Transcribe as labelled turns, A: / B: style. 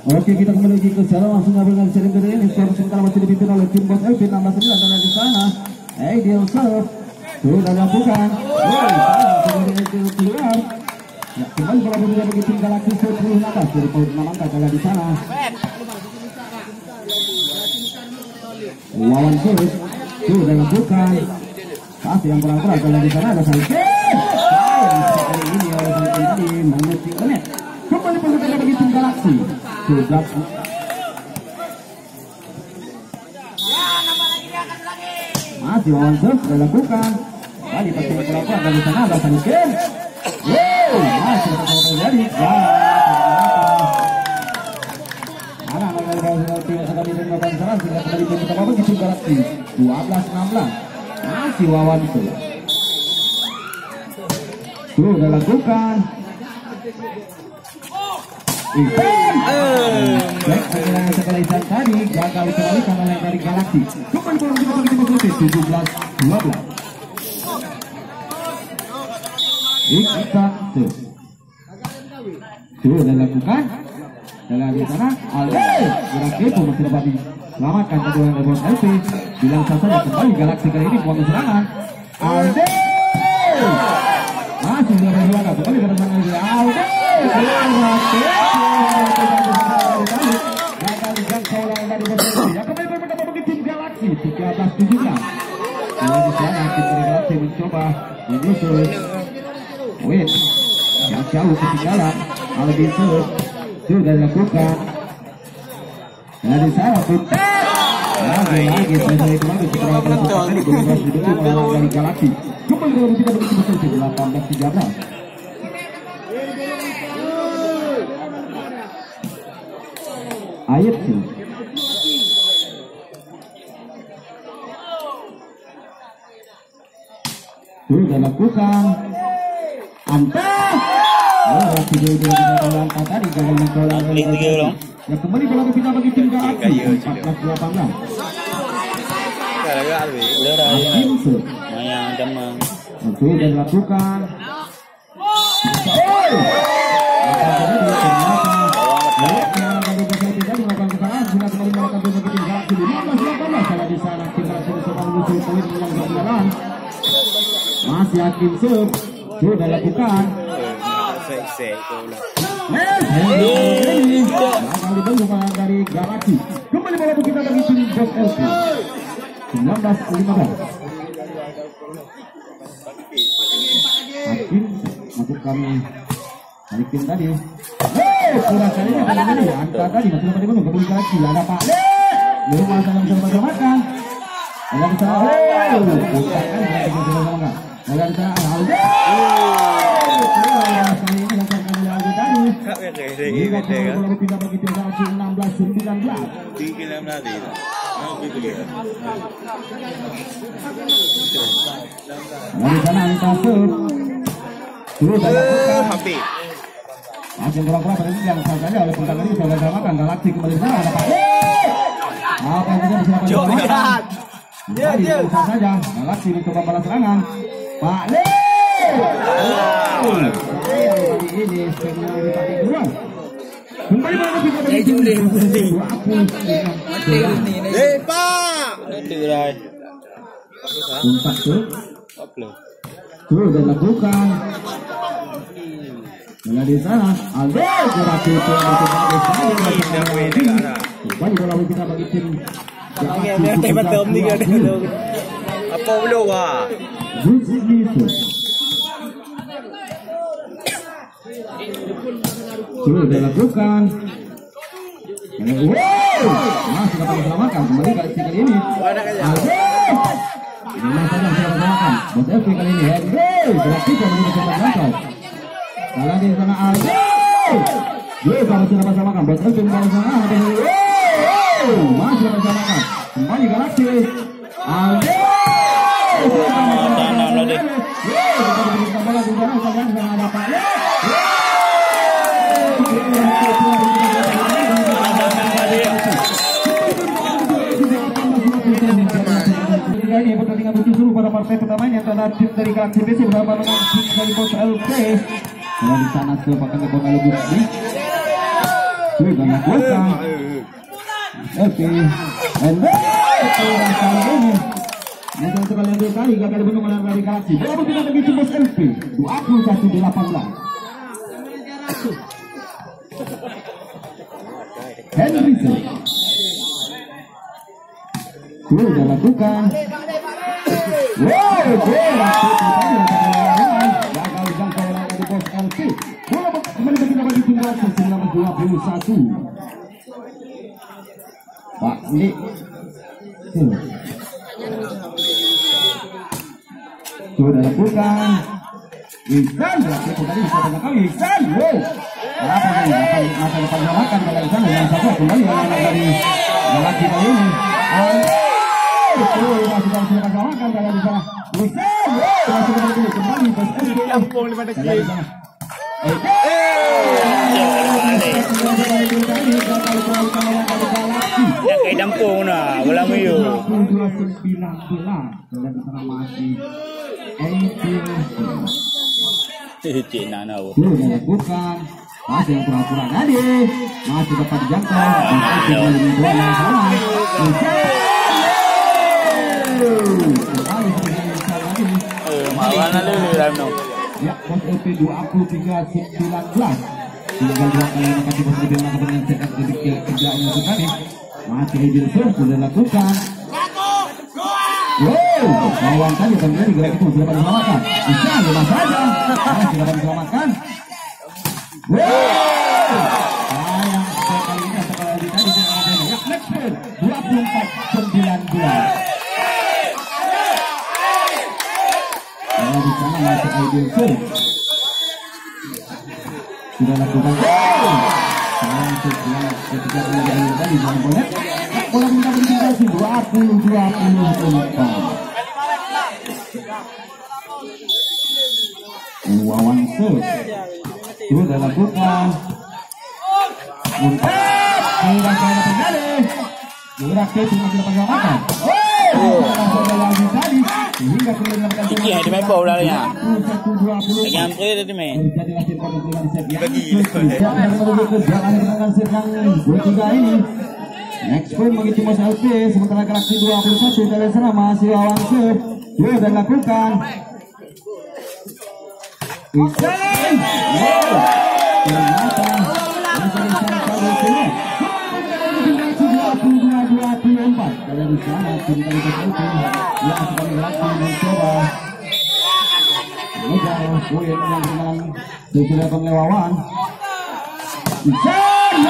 A: Oke, kita kembali lagi ke sana, langsung ngambil dari sering kedua ini. Skor sementara masih dipimpin oleh tim Bos LP 16-9 dan di sana ideal serve sudah dilakukan. Keluar. Ya, kembali bola bergulir bagi tim Galaxy 10 atas dari poin 6 angka kalah di sana. Wawan Sulis sudah dilakukan. Pasti yang kurang-kurang kalah di sana ada Salke. Kali ini oleh Salke tadi mengutik menit. Kembali pelukan bagi tim Galaxy. Sudah masih Wawan Sulis sudah dilakukan. Kali pasti yang kurang-kurang kalah di sana ada Salke. Masih terjadi. Galaxy 12-16 masih Wawan itu sudah lakukan sekali tadi gagal dikembalikan oleh dari Galaxy. Kembali bola kita begitu begitu 17-12 sudah lakukan dalam di sana Alde berarti itu masih dapat diselamatkan kedudukan dari Bos LP. Bilang saja kembali Galaxy kali ini buat serangan Alde masih berjuang kembali ke depan lagi Alde gagal dijangkau oleh dari Bos LP. Ya kembali berpendapat bagi tim Galaxy 13-17. Dalam di sana tim Galaxy mencoba menyusul win yang jauh ketinggalan. Alde sudah dilakukan dari sana putar lagi selesai itu lagi setelah tadi berubah duduk melawan dari Galaxy. Kembali dalam kita begitu besar 18-13. Ayat sih sudah lakukan Anta video langkah tadi gagal mencolok ya kembali bola kita bagi tim Galaxy 14-18. Sudah dilakukan masih Hakim Sub sudah lakukan dari Galaxy. Kembali bola kita bagi tim Bos LP 19-15. Hakim masuk kami dari tim tadi. Kurang kali ini angka tadi masih dapat dibunuh kembali Galaxy. Ada Pak Le belum masa yang bisa makan. Ada di sana ada di sana Alde. Kita bagi tim Galaxy 16-19. Dari sana Anita Sub sudah hampir masih kurang-kurang pada yang saja oleh pertandingan ini sudah disamakan. Galaxy kembali sana ada Pak apa yang bisa disamakan jadi bisa saja Galaxy mencoba balas serangan Pak Le ini setengah dipati dua. Kembali bola kita bagi tim sudah lakukan bola di sana Alde berarti itu kembali bola kita bagi tim
B: apa belum wah
A: sudah dilakukan masih dapat diselamatkan kembali Galaxy kali ini memang saja bisa diselamatkan Bos LP kali ini berarti kalau mencoba jangkau kalau di sana Alde juga masih dapat diselamatkan Bos LP kembali sana masih dapat diselamatkan kembali Galaxy Alde ini pertandingan bukti suruh pada partai pertamanya antara tim dari Galaxy BC bersama dengan tim dari Bos LP. Di sana sepakan bola lebih Sudah lakukan. Oke. Kali ini. Untuk sekali yang dua kali gagal menang dari Galaxy. Bola kita bagi tim Bos LP. 21-18. Henry sudah lakukan. Wow, bola gagal jangkau dari Bos LP. Bola kembali bagi tim Galaxy 19-21. Pak Li. Sudah lakukan. Ihsan berarti tadi bisa banyak kali Ihsan. Wow. Apa ini? Masa depan makan kalau Ihsan yang satu kembali yang dari Galaxy kali ini. Betul, masih dalam silakan makan kalau di sana. Ihsan. Masih kembali
B: Lampung 5 detik. Yang kayak dampung nah, bola mayu.
A: 19 dan di sana masih
B: Cik Nana.
A: sudah lakukan. Masih yang pura-pura tadi. Masih dapat dijangkau. Kembali bola yang sama.
B: Mawana dulu Ramno.
A: Ya, Bos LP 23-19. Tinggal dua kali mengangkat Bos LP dengan cetak detik kerjaannya sekali. Masih Edilson sudah lakukan. Wow, lawan tadi terjadi gerak itu sudah diselamatkan. Bisa lima saja. Masih dapat diselamatkan. Wow, sayang sekali ini sekali tadi tidak ada. Ya, next point 24-19. Di sana masih Edilson sudah lakukan. Sayang sekali ketika menjadi tadi jangan boleh. Bola kita berikan 20-24. Wawan sudah lakukan. Untuk hingga saya kembali. Gerak ke cuma tidak pakai makan.
B: Iki di main bola nya. Yang itu tadi main.
A: Next point bagi tim Bos LP. Sementara Galaxy 21 dari sana masih lawan sudah lakukan. Ihsan. Ternyata masih di sana kalau sini. 22-24 dari di sana tim dari Bos LP yang sedang Galaxy mencoba mengejar poin yang kemenangan sesuai penlewawan. Ihsan.